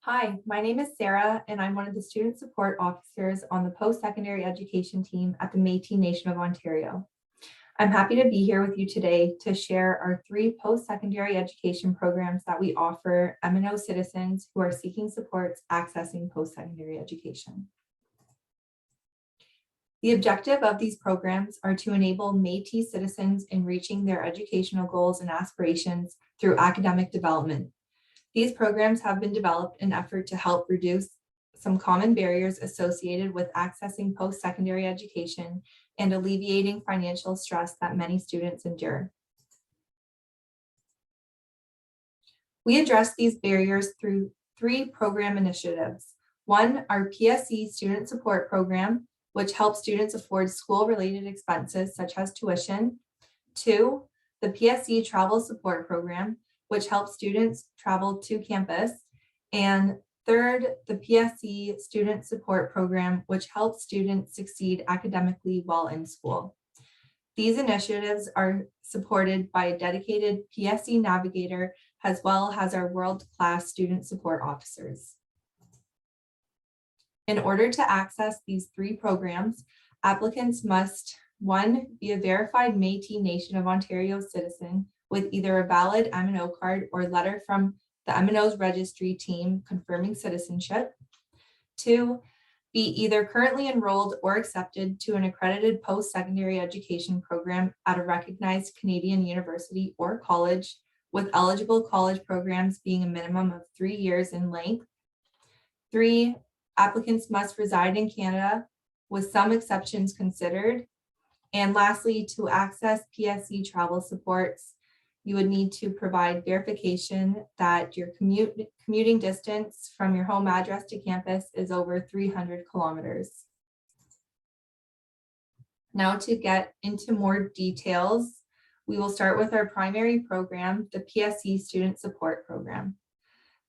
Hi, my name is Sarah, and I'm one of the student support officers on the post-secondary education team at the Métis Nation of Ontario. I'm happy to be here with you today to share our 3 post-secondary education programs that we offer M&O citizens who are seeking supports accessing post-secondary education. The objective of these programs are to enable Métis citizens in reaching their educational goals and aspirations through academic development. These programs have been developed in an effort to help reduce some common barriers associated with accessing post-secondary education and alleviating financial stress that many students endure. We address these barriers through 3 program initiatives. One, our PSE Student Support Program, which helps students afford school-related expenses such as tuition. 2, the PSE Travel Support Program, which helps students travel to campus. And third, the PSE Student Support Program, which helps students succeed academically while in school. These initiatives are supported by a dedicated PSE navigator, as well as our world-class student support officers. In order to access these 3 programs, applicants must 1, be a verified Métis Nation of Ontario citizen with either a valid M&O card or letter from the M&O's registry team confirming citizenship. 2, be either currently enrolled or accepted to an accredited post-secondary education program at a recognized Canadian university or college, with eligible college programs being a minimum of 3 years in length. 3, applicants must reside in Canada, with some exceptions considered. And lastly, to access PSE travel supports, you would need to provide verification that your commuting distance from your home address to campus is over 300 kilometers. Now to get into more details, we will start with our primary program, the PSE Student Support Program.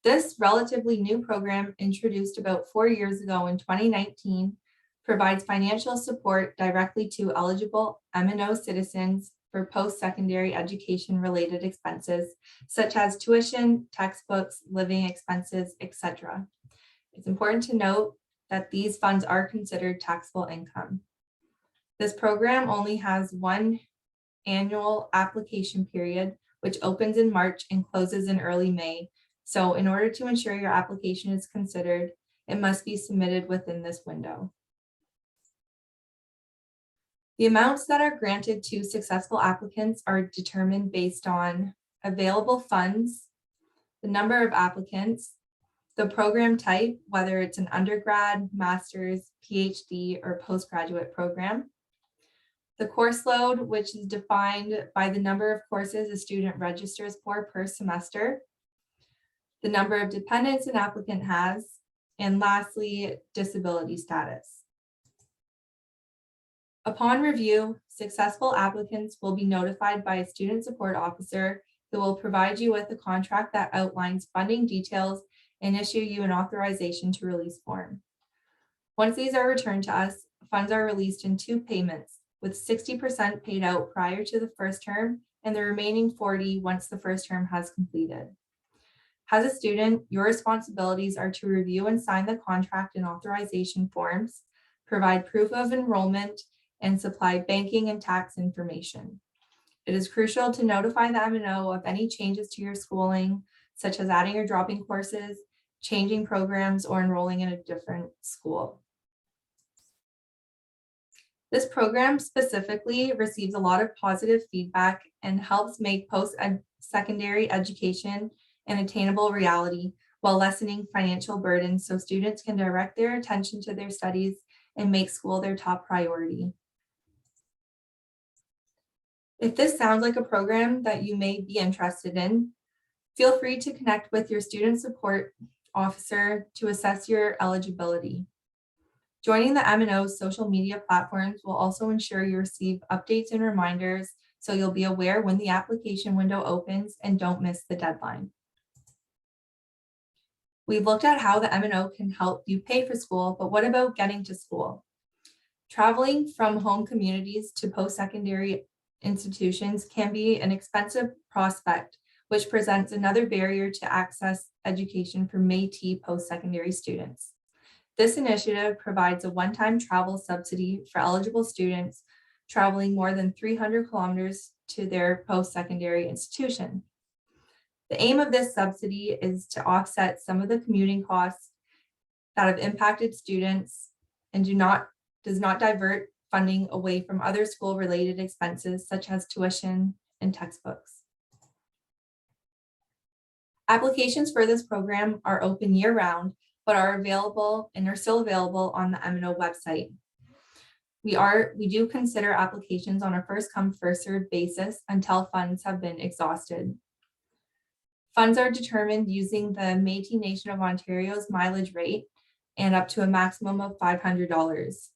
This relatively new program, introduced about 4 years ago in 2019, provides financial support directly to eligible M&O citizens for post-secondary education related expenses, such as tuition, textbooks, living expenses, etc. It's important to note that these funds are considered taxable income. This program only has 1 annual application period, which opens in March and closes in early May. So in order to ensure your application is considered, it must be submitted within this window. The amounts that are granted to successful applicants are determined based on available funds, the number of applicants, the program type, whether it's an undergrad, master's, PhD, or postgraduate program, the course load, which is defined by the number of courses a student registers for per semester, the number of dependents an applicant has, and lastly, disability status. Upon review, successful applicants will be notified by a student support officer who will provide you with a contract that outlines funding details and issue you an authorization to release form. Once these are returned to us, funds are released in 2 payments, with 60% paid out prior to the first term and the remaining 40% once the first term has completed. As a student, your responsibilities are to review and sign the contract and authorization forms, provide proof of enrollment, and supply banking and tax information. It is crucial to notify the M&O of any changes to your schooling, such as adding or dropping courses, changing programs, or enrolling in a different school. This program specifically receives a lot of positive feedback and helps make post-secondary education an attainable reality while lessening financial burdens so students can direct their attention to their studies and make school their top priority. If this sounds like a program that you may be interested in, feel free to connect with your student support officer to assess your eligibility. Joining the M&O's social media platforms will also ensure you receive updates and reminders, so you'll be aware when the application window opens and don't miss the deadline. We've looked at how the M&O can help you pay for school, but what about getting to school? Traveling from home communities to post-secondary institutions can be an expensive prospect, which presents another barrier to access education for Métis post-secondary students. This initiative provides a one-time travel subsidy for eligible students traveling more than 300 kilometers to their post-secondary institution. The aim of this subsidy is to offset some of the commuting costs that have impacted students and does not divert funding away from other school-related expenses such as tuition and textbooks. Applications for this program are open year-round, but are still available on the M&O website. We do consider applications on a first come, first served basis until funds have been exhausted. Funds are determined using the Métis Nation of Ontario's mileage rate and up to a maximum of $500.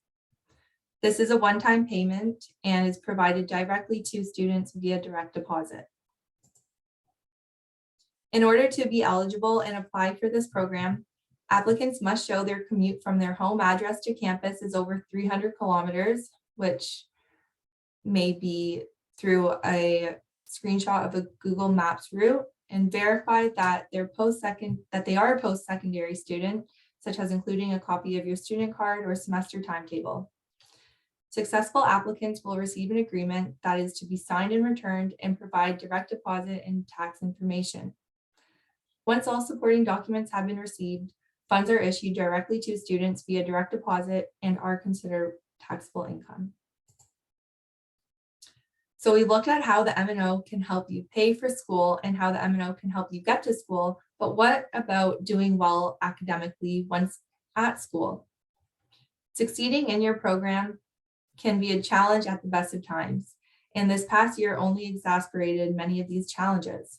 This is a one-time payment and is provided directly to students via direct deposit. In order to be eligible and apply for this program, applicants must show their commute from their home address to campus is over 300 kilometers, which may be through a screenshot of a Google Maps route, and verify that they are a post-secondary student, such as including a copy of your student card or semester timetable. Successful applicants will receive an agreement that is to be signed and returned and provide direct deposit and tax information. Once all supporting documents have been received, funds are issued directly to students via direct deposit and are considered taxable income. So we looked at how the M&O can help you pay for school and how the M&O can help you get to school, but what about doing well academically once at school? Succeeding in your program can be a challenge at the best of times, and this past year only exacerbated many of these challenges.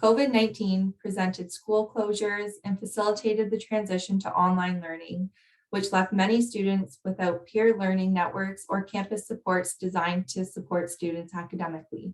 COVID-19 presented school closures and facilitated the transition to online learning, which left many students without peer learning networks or campus supports designed to support students academically.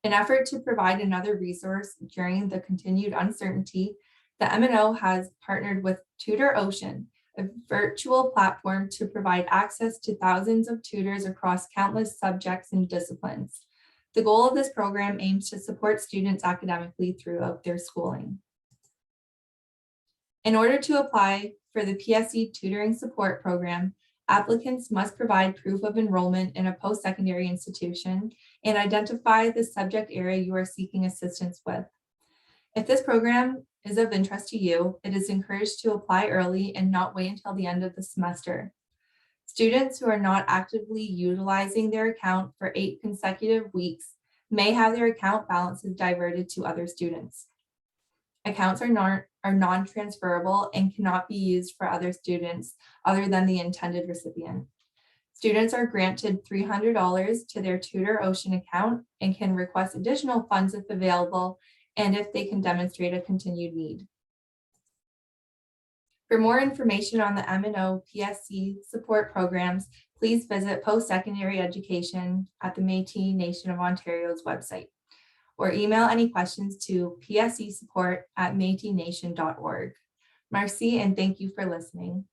In an effort to provide another resource during the continued uncertainty, the M&O has partnered with TutorOcean, a virtual platform to provide access to thousands of tutors across countless subjects and disciplines. The goal of this program aims to support students academically throughout their schooling. In order to apply for the PSE Tutoring Support Program, applicants must provide proof of enrollment in a post-secondary institution and identify the subject area you are seeking assistance with. If this program is of interest to you, it is encouraged to apply early and not wait until the end of the semester. Students who are not actively utilizing their account for 8 consecutive weeks may have their account balances diverted to other students. Accounts are non-transferable and cannot be used for other students other than the intended recipient. Students are granted $300 to their TutorOcean account and can request additional funds if available and if they can demonstrate a continued need. For more information on the M&O PSE support programs, please visit Post-Secondary Education at the Métis Nation of Ontario's website, or email any questions to psesupport@métisnation.org. Merci, and thank you for listening.